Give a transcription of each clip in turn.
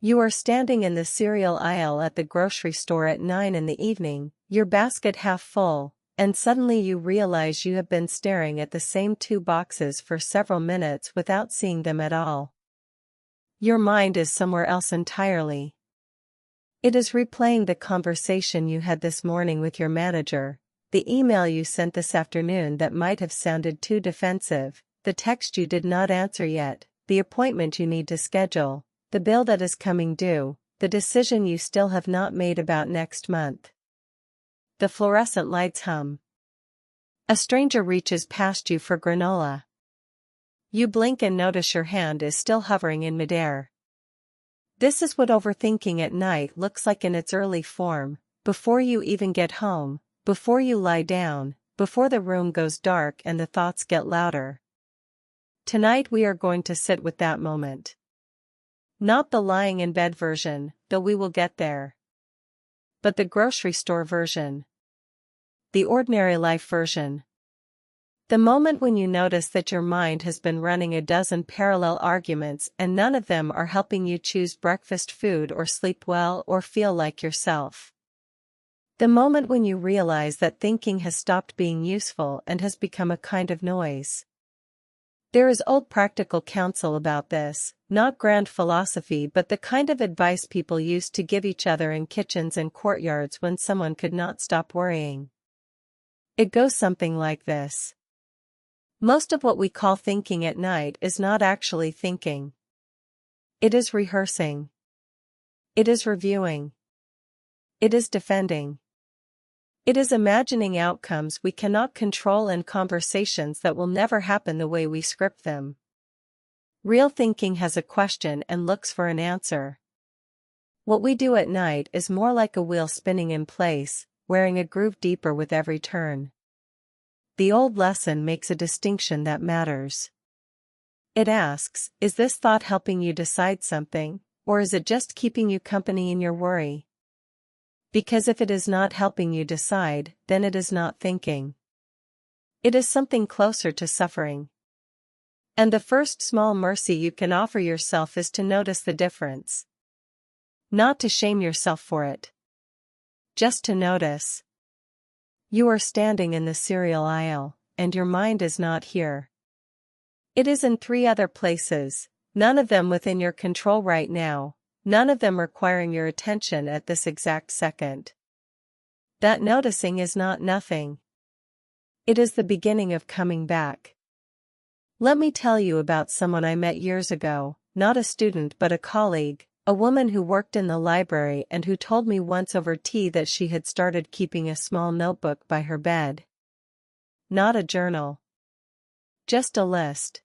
You are standing in the cereal aisle at the grocery store at 9 in the evening, your basket half full, and suddenly you realize you have been staring at the same two boxes for several minutes without seeing them at all. Your mind is somewhere else entirely. It is replaying the conversation you had this morning with your manager, the email you sent this afternoon that might have sounded too defensive, the text you did not answer yet, the appointment you need to schedule, the bill that is coming due, the decision you still have not made about next month. The fluorescent lights hum. A stranger reaches past you for granola. You blink and notice your hand is still hovering in midair. This is what overthinking at night looks like in its early form, before you even get home, before you lie down, before the room goes dark and the thoughts get louder. Tonight we are going to sit with that moment. Not the lying in bed version, though we will get there. But the grocery store version. The ordinary life version. The moment when you notice that your mind has been running a dozen parallel arguments and none of them are helping you choose breakfast food or sleep well or feel like yourself. The moment when you realize that thinking has stopped being useful and has become a kind of noise. There is old practical counsel about this, not grand philosophy but the kind of advice people used to give each other in kitchens and courtyards when someone could not stop worrying. It goes something like this. Most of what we call thinking at night is not actually thinking. It is rehearsing. It is reviewing. It is defending. It is imagining outcomes we cannot control and conversations that will never happen the way we script them. Real thinking has a question and looks for an answer. What we do at night is more like a wheel spinning in place, wearing a groove deeper with every turn. The old lesson makes a distinction that matters. It asks, is this thought helping you decide something, or is it just keeping you company in your worry? Because if it is not helping you decide, then it is not thinking. It is something closer to suffering. And the first small mercy you can offer yourself is to notice the difference. Not to shame yourself for it. Just to notice. You are standing in the cereal aisle, and your mind is not here. It is in 3 other places, none of them within your control right now. None of them requiring your attention at this exact second. That noticing is not nothing. It is the beginning of coming back. Let me tell you about someone I met years ago, not a student but a colleague, a woman who worked in the library and who told me once over tea that she had started keeping a small notebook by her bed. Not a journal. Just a list.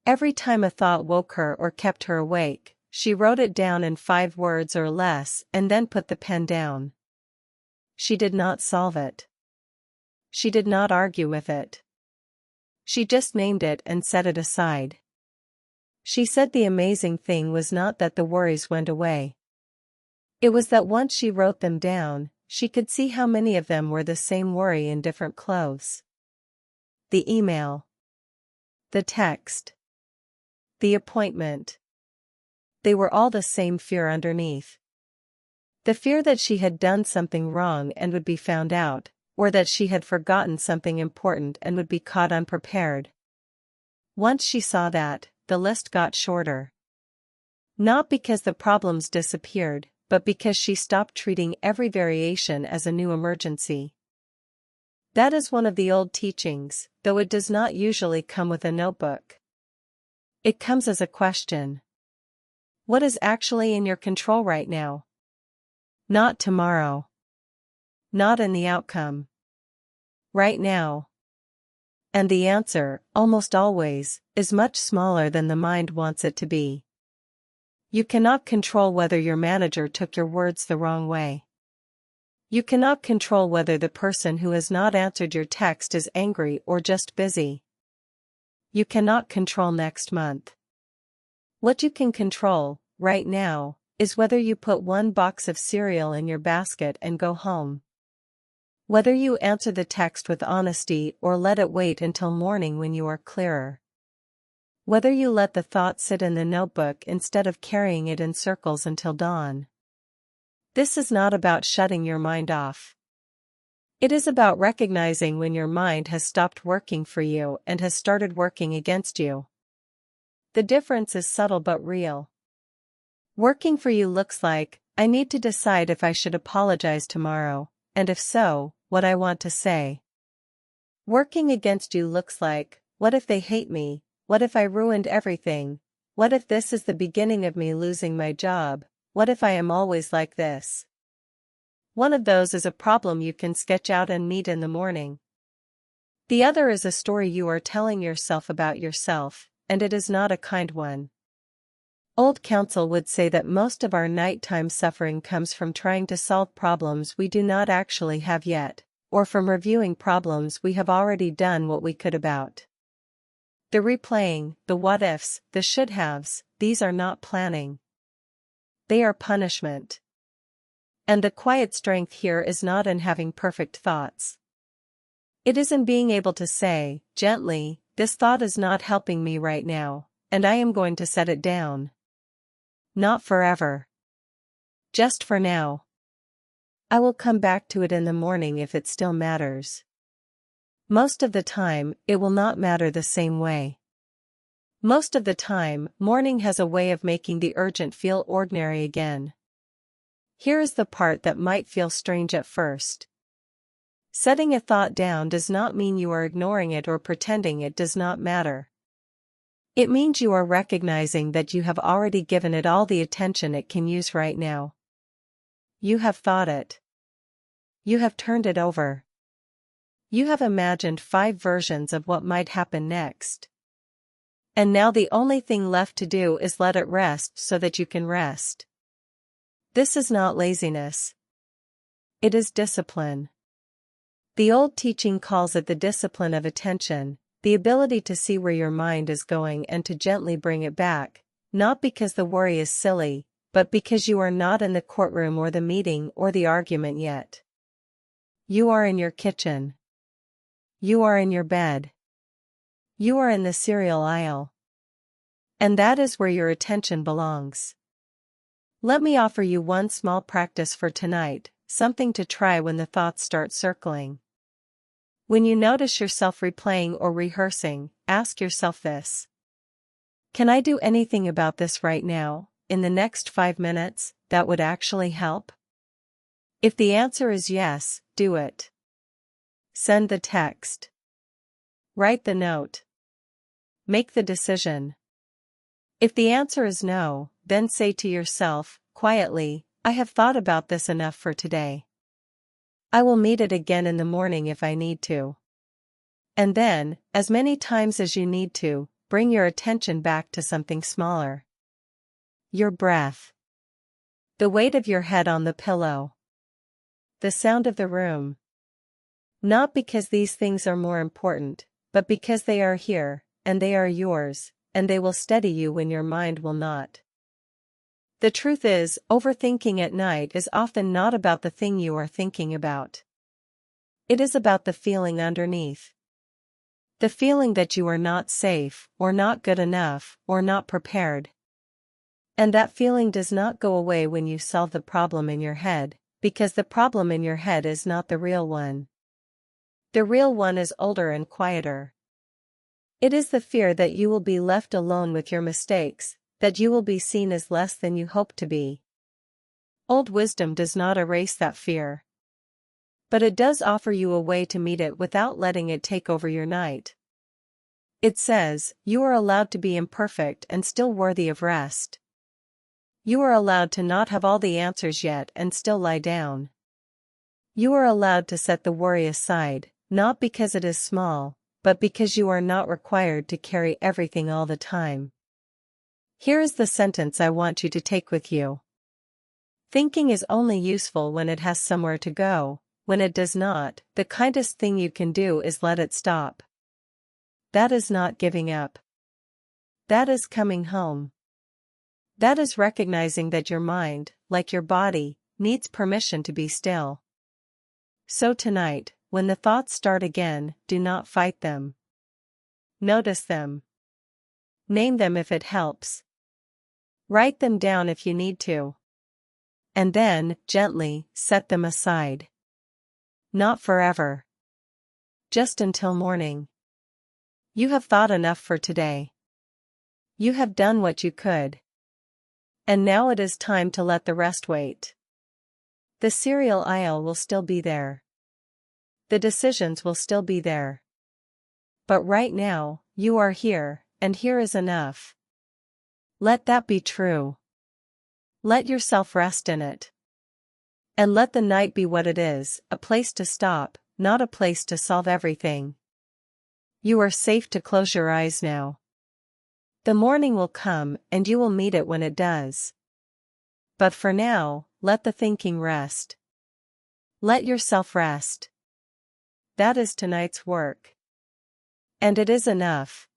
Every time a thought woke her or kept her awake, she wrote it down in 5 words or less and then put the pen down. She did not solve it. She did not argue with it. She just named it and set it aside. She said the amazing thing was not that the worries went away. It was that once she wrote them down, she could see how many of them were the same worry in different clothes. The email. The text. The appointment. They were all the same fear underneath. The fear that she had done something wrong and would be found out, or that she had forgotten something important and would be caught unprepared. Once she saw that, the list got shorter. Not because the problems disappeared, but because she stopped treating every variation as a new emergency. That is one of the old teachings, though it does not usually come with a notebook. It comes as a question. What is actually in your control right now? Not tomorrow. Not in the outcome. Right now. And the answer, almost always, is much smaller than the mind wants it to be. You cannot control whether your manager took your words the wrong way. You cannot control whether the person who has not answered your text is angry or just busy. You cannot control next month. What you can control, right now, is whether you put 1 box of cereal in your basket and go home. Whether you answer the text with honesty or let it wait until morning when you are clearer. Whether you let the thought sit in the notebook instead of carrying it in circles until dawn. This is not about shutting your mind off. It is about recognizing when your mind has stopped working for you and has started working against you. The difference is subtle but real. Working for you looks like, I need to decide if I should apologize tomorrow, and if so, what I want to say. Working against you looks like, what if they hate me? What if I ruined everything? What if this is the beginning of me losing my job? What if I am always like this? One of those is a problem you can sketch out and meet in the morning. The other is a story you are telling yourself about yourself, and it is not a kind one. Old counsel would say that most of our nighttime suffering comes from trying to solve problems we do not actually have yet, or from reviewing problems we have already done what we could about. The replaying, the what-ifs, the should-haves, these are not planning. They are punishment. And the quiet strength here is not in having perfect thoughts. It is in being able to say, gently, this thought is not helping me right now, and I am going to set it down. Not forever. Just for now. I will come back to it in the morning if it still matters. Most of the time, it will not matter the same way. Most of the time, morning has a way of making the urgent feel ordinary again. Here is the part that might feel strange at first. Setting a thought down does not mean you are ignoring it or pretending it does not matter. It means you are recognizing that you have already given it all the attention it can use right now. You have thought it. You have turned it over. You have imagined 5 versions of what might happen next. And now the only thing left to do is let it rest so that you can rest. This is not laziness. It is discipline. The old teaching calls it the discipline of attention, the ability to see where your mind is going and to gently bring it back, not because the worry is silly, but because you are not in the courtroom or the meeting or the argument yet. You are in your kitchen. You are in your bed. You are in the cereal aisle. And that is where your attention belongs. Let me offer you one small practice for tonight, something to try when the thoughts start circling. When you notice yourself replaying or rehearsing, ask yourself this. Can I do anything about this right now, in the next 5 minutes, that would actually help? If the answer is yes, do it. Send the text. Write the note. Make the decision. If the answer is no, then say to yourself, quietly, I have thought about this enough for today. I will meet it again in the morning if I need to. And then, as many times as you need to, bring your attention back to something smaller. Your breath. The weight of your head on the pillow. The sound of the room. Not because these things are more important, but because they are here, and they are yours, and they will steady you when your mind will not. The truth is, overthinking at night is often not about the thing you are thinking about. It is about the feeling underneath. The feeling that you are not safe, or not good enough, or not prepared. And that feeling does not go away when you solve the problem in your head, because the problem in your head is not the real one. The real one is older and quieter. It is the fear that you will be left alone with your mistakes, that you will be seen as less than you hope to be. Old wisdom does not erase that fear. But it does offer you a way to meet it without letting it take over your night. It says, you are allowed to be imperfect and still worthy of rest. You are allowed to not have all the answers yet and still lie down. You are allowed to set the worry aside, not because it is small, but because you are not required to carry everything all the time. Here is the sentence I want you to take with you. Thinking is only useful when it has somewhere to go. When it does not, the kindest thing you can do is let it stop. That is not giving up. That is coming home. That is recognizing that your mind, like your body, needs permission to be still. So tonight, when the thoughts start again, do not fight them. Notice them. Name them if it helps. Write them down if you need to. And then, gently, set them aside. Not forever. Just until morning. You have thought enough for today. You have done what you could. And now it is time to let the rest wait. The cereal aisle will still be there. The decisions will still be there. But right now, you are here, and here is enough. Let that be true. Let yourself rest in it. And let the night be what it is, a place to stop, not a place to solve everything. You are safe to close your eyes now. The morning will come and you will meet it when it does. But for now, let the thinking rest. Let yourself rest. That is tonight's work. And it is enough.